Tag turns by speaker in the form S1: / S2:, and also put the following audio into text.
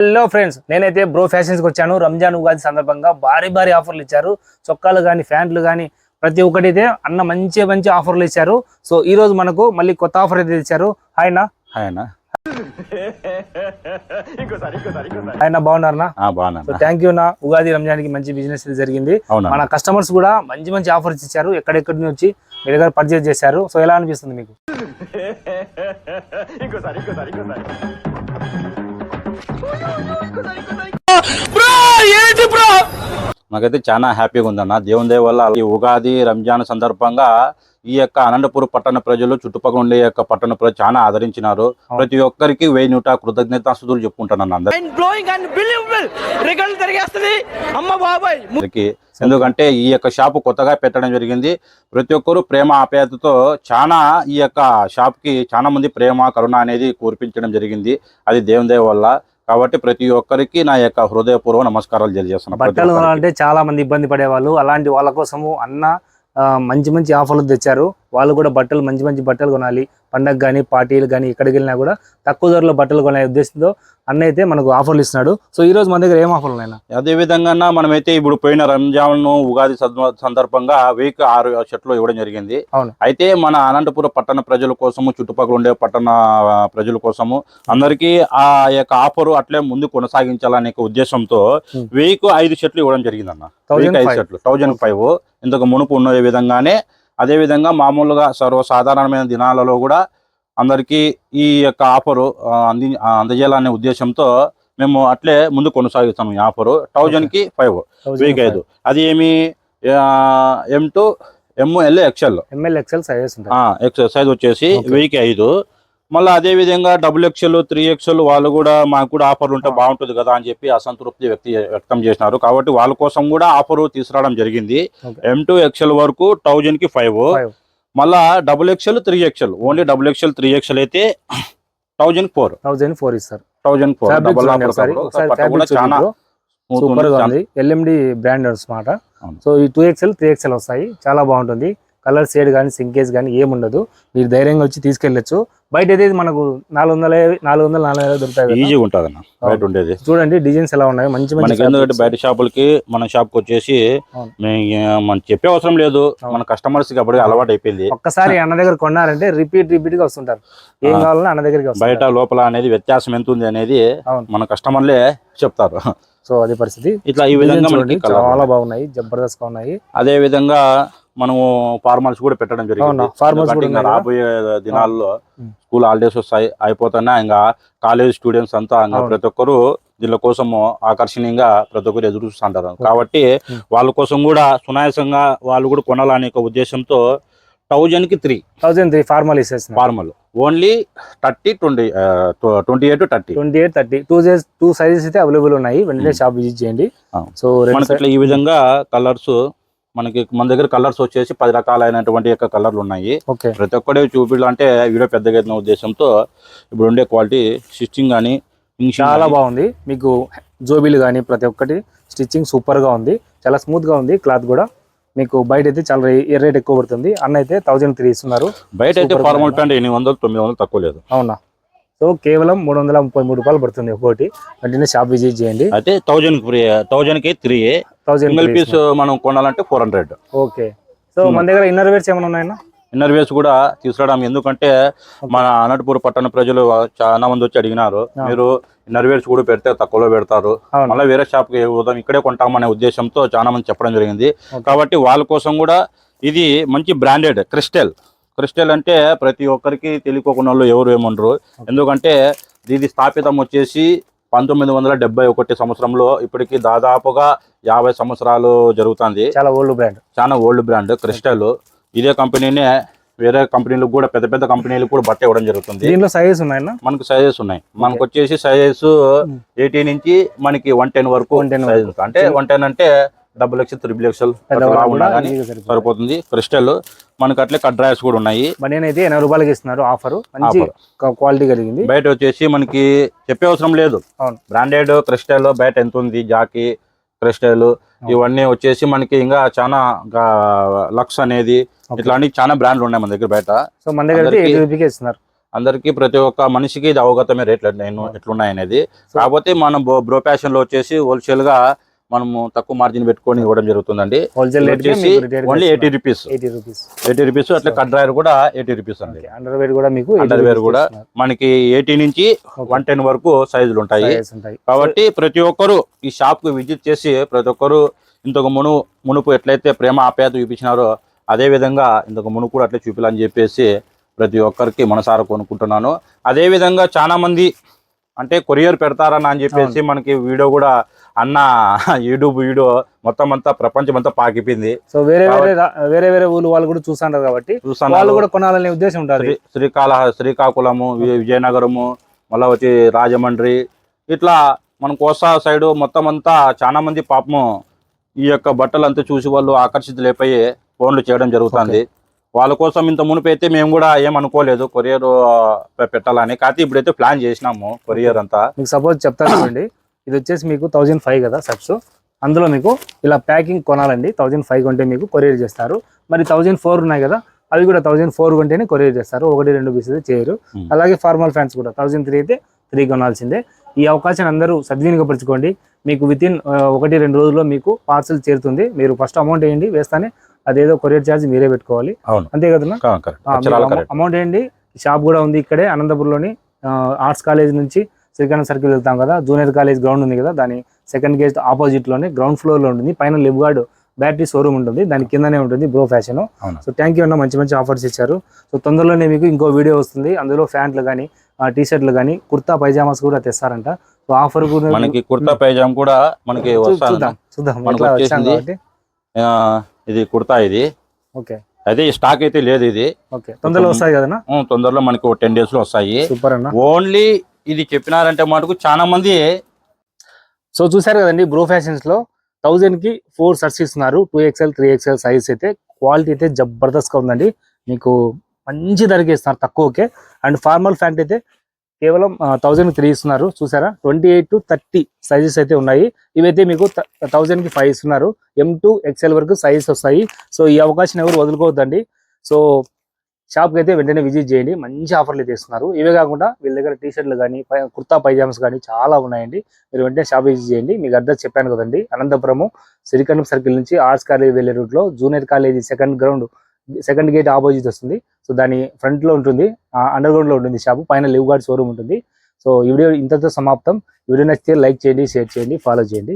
S1: Hello friends, నేనైతే bro fashions కి వచ్చాను. రంజాన్ ఉగాది సందర్భంగా భారీ ఆఫర్లు ఇచ్చారు. చొక్కాలు కానీ ఫ్యాంట్లు కానీ ప్రతి ఒక్కటి అయితే అన్న మంచి ఆఫర్లు ఇచ్చారు. సో ఈ రోజు మనకు మళ్ళీ కొత్త ఆఫర్ అయితే ఇచ్చారు. హాయ్ అన్న బాగున్నారనా? సో థ్యాంక్ యూ నా. ఉగాది రంజాన్ కి మంచి బిజినెస్ జరిగింది. మన కస్టమర్స్ కూడా మంచి ఆఫర్స్ ఇచ్చారు. ఎక్కడెక్కడి నుంచి మీ దగ్గర పర్చేజ్ చేశారు. సో ఎలా అనిపిస్తుంది మీకు?
S2: నాకైతే చాలా హ్యాపీగా ఉందన్న. దేవుని దయ వల్ల ఈ ఉగాది రంజాన్ సందర్భంగా ఈ యొక్క అనంతపురం పట్టణ ప్రజలు చుట్టుపక్కల ఉండే యొక్క పట్టణ ప్రజలు చాలా ఆదరించినారు. ప్రతి ఒక్కరికి 1000 కృతజ్ఞతాస్తుతులు చెప్పుకుంటాను అందరికి. ఎందుకంటే ఈ యొక్క షాపు కొత్తగా పెట్టడం జరిగింది. ప్రతి ఒక్కరు ప్రేమ ఆప్యాయతతో చాలా ఈ యొక్క షాప్ కి చాలా మంది ప్రేమ కరుణ అనేది కురిపించడం జరిగింది. అది దేవుని దయ వల్ల. కాబట్టి ప్రతి ఒక్కరికి నా యొక్క హృదయపూర్వక నమస్కారాలు తెలియజేస్తున్నాను.
S1: బట్టలు అంటే చాలా మంది ఇబ్బంది పడేవాళ్ళు, అలాంటి వాళ్ళ కోసము అన్న మంచి ఆఫర్లు తెచ్చారు. వాళ్ళు కూడా బట్టలు మంచి బట్టలు కొనాలి, పండగ కానీ పార్టీలు కానీ ఎక్కడికి వెళ్ళినా కూడా తక్కువ ధరలో బట్టలు కొనే ఉద్దేశంతో అన్న అయితే మనకు ఆఫర్లు ఇస్తున్నాడు. సో ఈ రోజు మన దగ్గర ఏం ఆఫర్లు ఉన్నాయి?
S2: అదే విధంగా మనమైతే ఇప్పుడు పోయిన రంజాన్ ఉగాది సందర్భంగా 1006 షర్ట్లు ఇవ్వడం జరిగింది. అయితే మన అనంతపురం పట్టణ ప్రజల కోసము, చుట్టుపక్కల ఉండే పట్టణ ప్రజల కోసము అందరికీ ఆ యొక్క ఆఫర్ అట్లే ముందు కొనసాగించాలనే ఉద్దేశంతో 1005 షర్ట్లు ఇవ్వడం జరిగింది అన్న. 1005 షర్ట్లు 1005 ఇంతకు మునుపు ఉన్న విధంగానే అదే విధంగా మామూలుగా సర్వసాధారణమైన దినాలలో కూడా అందరికీ ఈ యొక్క ఆఫరు అందజేయాలనే ఉద్దేశంతో మేము అట్లే ముందు కొనసాగిస్తాము. ఈ ఆఫరు 1000కి 5 అది ఏమి M2 ML XL సైజ్ వచ్చేసి 1000కి 5. మళ్ళీ అదే విధంగా XXL 3XL వాళ్ళు కూడా మాకు కూడా ఆఫర్లు ఉంటే బాగుంటుంది కదా అని చెప్పి అసంతృప్తి వ్యక్తం చేసినారు. కాబట్టి వాళ్ళ కోసం కూడా ఆఫర్ తీసుకురావడం జరిగింది. M2 XL వరకు 1000కి 5. మళ్ళా XXL 3XL only XXL 3XL అయితే 1004
S1: ఇస్తారు.
S2: 1004
S1: LMD బ్రాండ్ అన్నమాట. సో ఈ 2XL 3XL వస్తాయి. చాలా బాగుంటుంది. కలర్ షేడ్ కానీ సింకేజ్ కానీ ఏముండదు. మీరు ధైర్యంగా వచ్చి తీసుకెళ్లొచ్చు. బయట అయితే మనకు 400 దొరుకుతాయి.
S2: ఈజీగా ఉంటుంది అన్న బయట ఉండేది. చూడండి
S1: డిజైన్స్ ఎలా ఉన్నాయి మంచి.
S2: ఎందుకంటే బయట షాపులకి మన షాప్ కి వచ్చేసి మనం చెప్పే అవసరం లేదు. మన కస్టమర్స్ కి అప్పటికి అలవాటు అయిపోయింది.
S1: ఒక్కసారి అన్న దగ్గర కొన్నారంటే రిపీట్ గా వస్తుంటారు. ఏం కావాలన్నా అన్న దగ్గరికి.
S2: బయట లోపల అనేది వ్యత్యాసం ఎంత ఉంది అనేది మన కస్టమర్లే చెప్తారు.
S1: సో అదే పరిస్థితి.
S2: ఇట్లా ఈ విధంగా
S1: చాలా బాగున్నాయి, జబర్దస్త్ గా ఉన్నాయి.
S2: అదే విధంగా మనము ఫార్మల్స్ కూడా పెట్టడం జరిగింది. రాబోయే దినాల్లో స్కూల్ హాలిడేస్ వస్తాయి, అయిపోతున్నా ఇంకా కాలేజ్ స్టూడెంట్స్ అంతా ప్రతి ఒక్కరు దీని కోసము ఆకర్షణీయంగా ప్రతి ఒక్కరు ఎదురు చూస్తుంటారు. కాబట్టి వాళ్ళ కోసం కూడా సునాయాసంగా వాళ్ళు కూడా కొనాలనే ఉద్దేశంతో 1000కి 3 ఫార్మల్ ఓన్లీ 28-30
S1: 2 సైజెస్ అయితే అవైలబుల్ ఉన్నాయి. వెంటనే షాప్ విజిట్ చేయండి.
S2: సో ఈ విధంగా కలర్స్ మనకి మన దగ్గర కలర్స్ వచ్చేసి 10 రకాలైనటువంటి యొక్క కలర్లు ఉన్నాయి. ప్రతి ఒక్కడే చూపించాలంటే వీడియో పెద్దగా అయిన ఉద్దేశంతో ఇప్పుడు ఉండే క్వాలిటీ స్టిచ్చింగ్ కానీ
S1: చాలా బాగుంది. మీకు జోబీలు కానీ ప్రతి ఒక్కటి స్టిచ్చింగ్ సూపర్ గా ఉంది. చాలా స్మూత్ గా ఉంది. క్లాత్ కూడా మీకు బయట అయితే చాలా రేట్ ఎక్కువ పడుతుంది. అన్న అయితే 1003 ఇస్తున్నారు.
S2: బయట అయితే ఫార్మల్ ప్యాంట్ 800-900 తక్కువ లేదు.
S1: అవునా? సో కేవలం 333 రూపాయలు పడుతుంది ఒకటి. వెంటనే షాప్ విజిట్ చేయండి.
S2: అయితే 1000కి 3 పీస్ మనం కొనాలంటే 400.
S1: ఓకే. సో మన దగ్గర ఇన్నర్ వేర్స్ ఏమైనా ఉన్నాయన్నా?
S2: ఇన్నర్ వేర్స్ కూడా తీసుకురావడం. ఎందుకంటే మన అనంతపురం పట్టణ ప్రజలు చాలా మంది వచ్చి అడిగినారు, మీరు ఇన్నర్ వేర్స్ కూడా పెడితే తక్కువలో పెడతారు, మళ్ళీ వేరే షాప్ కి ఇక్కడే కొంటామనే ఉద్దేశంతో చాలా మంది చెప్పడం జరిగింది. కాబట్టి వాళ్ళ కోసం కూడా ఇది మంచి బ్రాండెడ్ క్రిస్టల్ అంటే ప్రతి ఒక్కరికి తెలియకోకుండా వాళ్ళు ఎవరు ఏమనరు. ఎందుకంటే ఇది స్థాపితం వచ్చేసి 1971 సంవత్సరంలో ఇప్పటికి దాదాపుగా 50 సంవత్సరాలు జరుగుతుంది. చాలా ఓల్డ్ బ్రాండ్ క్రిస్టల్. ఇదే కంపెనీనే వేరే కంపెనీలకు కూడా పెద్ద కంపెనీలకు కూడా బట్ట ఇవ్వడం జరుగుతుంది.
S1: దీనిలో సైజెస్ ఉన్నాయన్నా?
S2: మనకు సైజెస్ ఉన్నాయి. మనకు వచ్చేసి సైజెస్ 18 నుంచి మనకి 110 వరకు. అంటే 110 అంటే XXL 3XL సరిపోతుంది. క్రిస్టల్ మనకు అట్లే కట్ డ్రైవర్స్ కూడా ఉన్నాయి.
S1: అయితే 80 రూపాయలకి ఇస్తున్నారు. ఆఫర్ మంచి క్వాలిటీ కలిగింది.
S2: బయట వచ్చేసి మనకి చెప్పే అవసరం లేదు. బ్రాండెడ్ క్రిస్టల్ బయట ఎంత ఉంది, జాకీ క్రిస్టల్ ఇవన్నీ వచ్చేసి మనకి ఇంకా చాలా లక్స్ అనేది ఇట్లాంటి చాలా బ్రాండ్లు ఉన్నాయి మన దగ్గర బయట.
S1: సో మన దగ్గర 80 రూపాయలకి ఇస్తున్నారు.
S2: అందరికి ప్రతి ఒక్క మనిషికి ఇది అవగతమే రేట్లు ఎట్లున్నాయి అనేది. కాకపోతే మనం బ్రో ఫ్యాషన్ లో వచ్చేసి హోల్సేల్ గా మనము తక్కువ మార్జిన్ పెట్టుకొని ఇవ్వడం జరుగుతుందండి.
S1: హోల్సేల్ రేట్
S2: వచ్చేసి ఓన్లీ 80 రూపీస్, 80 రూపీస్. అట్లా కట్ డ్రైవర్ కూడా 80 రూపీస్ అండి.
S1: అండర్వేర్ కూడా మీకు
S2: అండర్వేర్ కూడా మనకి 80 నుంచి 110 వరకు సైజులు ఉంటాయి. కాబట్టి ప్రతి ఒక్కరు ఈ షాప్ కు విజిట్ చేసి ప్రతి ఒక్కరు ఇంతకు మునుపు ఎట్లయితే ప్రేమ ఆప్యాయత చూపించినారో అదే విధంగా ఇంతకు మునుపు కూడా అట్లే చూపించాలని చెప్పేసి ప్రతి ఒక్కరికి మనసారా కొనుక్కుంటున్నాను. అదే విధంగా చాలా మంది అంటే కొరియర్ పెడతారని అని చెప్పేసి మనకి వీడియో కూడా అన్న యూట్యూబ్ వీడియో మొత్తం అంతా ప్రపంచం అంతా పాకిపోయింది.
S1: సో వేరే ఊళ్ళు వాళ్ళు కూడా చూసారు కాబట్టి వాళ్ళు కూడా కొనాలనే ఉద్దేశం ఉంటుంది.
S2: శ్రీకాకుళము, విజయనగరము, మళ్ళీ వచ్చి రాజమండ్రి, ఇట్లా మన కోస్తా సైడ్ మొత్తం అంతా చాలా మంది పాపము ఈ యొక్క బట్టలు అంతా చూసి వాళ్ళు ఆకర్షితులైపోయి ఫోన్లు చేయడం జరుగుతుంది. వాళ్ళ కోసం ఇంత మునిపైతే మేము కూడా ఏమనుకోలేదు కొరియర్ పెట్టాలని. కాకపోతే ఇప్పుడైతే ప్లాన్ చేసినాము కొరియర్ అంతా.
S1: మీకు సపోజ్ చెప్తాను చూడండి, ఇది వచ్చేసి మీకు 1005 కదా సబ్స్. అందులో మీకు ఇలా ప్యాకింగ్ కొనాలండి. 1005 కొంటే మీకు కొరియర్ చేస్తారు. మరి 1004 ఉన్నాయి కదా, అవి కూడా 1004 కొంటేనే కొరియర్ చేస్తారు. 1-2 పీస్ అయితే చేయరు. అలాగే ఫార్మల్ ఫ్యాన్స్ కూడా 1003 అయితే 3 కొనాల్సిందే. ఈ అవకాశాన్ని అందరూ సద్వినియోగపరచుకోండి. మీకు వితిన్ 1-2 రోజుల్లో మీకు పార్సల్ చేరుతుంది. మీరు ఫస్ట్ అమౌంట్ వేయండి, వేస్తానే అదేదో కొరియర్ ఛార్జ్ మీరే పెట్టుకోవాలి. అంతే కదా, అమౌంట్ వేయండి. షాప్ కూడా ఉంది ఇక్కడే అనంతపురంలోని. ఆర్ట్స్ కాలేజ్ నుంచి శ్రీకాంత్ సర్కిల్ వెళ్తాం కదా, జూనియర్ కాలేజ్ గ్రౌండ్ ఉంది కదా, దాని సెకండ్ గేట్ ఆపోజిట్ లోనే గ్రౌండ్ ఫ్లోర్ లో ఉంటుంది. పైన లిబ్గార్డ్ బ్యాటరీ షోరూమ్ ఉంటుంది, దాని కిందనే ఉంటుంది bro fashion. So thank you అన్న, మంచి మంచి ఆఫర్స్ ఇచ్చారు. సో తొందరలోనే మీకు ఇంకో వీడియో వస్తుంది. అందులో ప్యాంట్లు కానీ టీ షర్ట్లు కానీ కుర్తా పైజామాస్ కూడా తెస్తారంట. సో ఆఫర్ కూడా
S2: మనకి కుర్తా పైజామా కూడా మనకి
S1: చూద్దాం.
S2: ఇది కుర్తా, ఇది
S1: ఓకే.
S2: అయితే ఈ స్టాక్ అయితే లేదు. ఇది
S1: ఓకే, తొందరలో వస్తాయి కదా,
S2: తొందరలో మనకి 10 days లో వస్తాయి.
S1: సూపర్ అన్న.
S2: ఓన్లీ ఇది చెప్పినారంటే మటుకు చాలా మంది.
S1: సో చూసారు కదండి, బ్రో ఫ్యాషన్స్ లో 1000 కి 4 షర్ట్స్ ఇస్తున్నారు. 2XL 3XL సైజ్ అయితే క్వాలిటీ అయితే జబర్దస్త్ గా ఉందండి. మీకు మంచి ధరకి ఇస్తున్నారు తక్కువకే. అండ్ ఫార్మల్ ప్యాంట్ అయితే కేవలం 1000 కి 3 ఇస్తున్నారు. చూసారా, 28 to 30 సైజెస్ అయితే ఉన్నాయి. ఇవైతే మీకు 1000 కి 5 ఇస్తున్నారు. M2 XL వరకు సైజ్ వస్తాయి. సో ఈ అవకాశం ఎవరు వదులుకోవద్దండి. సో షాప్కి అయితే వెంటనే విజిట్ చేయండి, మంచి ఆఫర్లు అయితే ఇస్తున్నారు. ఇవే కాకుండా వీళ్ళ దగ్గర టీ షర్ట్లు కానీ కుర్తా పైజామ్స్ కానీ చాలా ఉన్నాయండి. మీరు వెంటనే షాప్ విజిట్ చేయండి. మీకు అడ్రస్ చెప్పాను కదండి, అనంతపురము శ్రీకాకుళం సర్కిల్ నుంచి ఆర్ట్స్ కాలేజ్ వెళ్ళే రూట్ లో junior college second gate opposite వస్తుంది. సో దాని ఫ్రంట్ లో ఉంటుంది, అండర్ గ్రౌండ్ లో ఉంటుంది షాప్. పైన లివ్గార్డ్ షోరూమ్ ఉంటుంది. సో ఈ వీడియో ఇంతతో సమాప్తం. వీడియో నచ్చితే లైక్ చేయండి, షేర్ చేయండి, ఫాలో చేయండి.